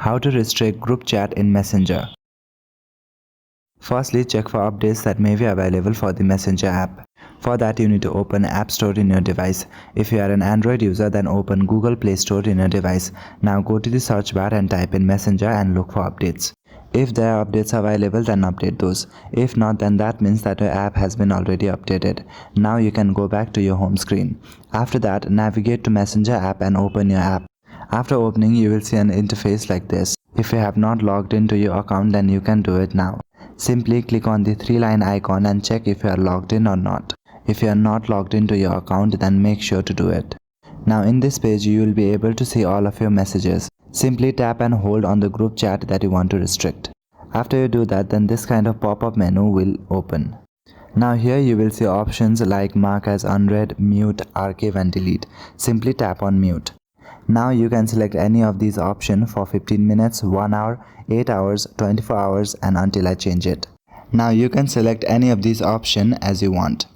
How to restrict group chat in Messenger. Firstly, check for updates that may be available for the Messenger app. For that, you need to open App Store in your device. If you are an Android user, then open Google Play Store in your device. Now go to the search bar and type in Messenger and look for updates. If there are updates available, then update those. If not, then that means that your app has been already updated. Now you can go back to your home screen. After that, navigate to Messenger app and open your app. After opening, you will see an interface like this. If you have not logged into your account, then you can do it now. Simply click on the 3-line icon and check if you are logged in or not. If you are not logged into your account, then make sure to do it. Now in this page, you will be able to see all of your messages. Simply tap and hold on the group chat that you want to restrict. After you do that, then this kind of pop-up menu will open. Now here you will see options like mark as unread, mute, archive and delete. Simply tap on mute. Now you can select any of these options for 15 minutes, 1 hour, 8 hours, 24 hours and until I change it. Now you can select any of these options as you want.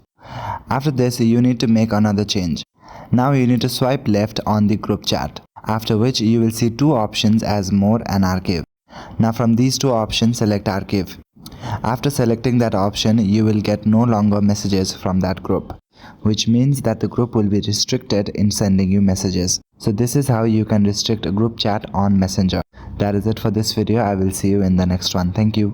After this, you need to make another change. Now you need to swipe left on the group chat, after which you will see two options as more and archive. Now from these two options, select archive. After selecting that option, you will get no longer messages from that group, which means that the group will be restricted in sending you messages. So this is how you can restrict a group chat on Messenger. That is it for this video. I will see you in the next one. Thank you.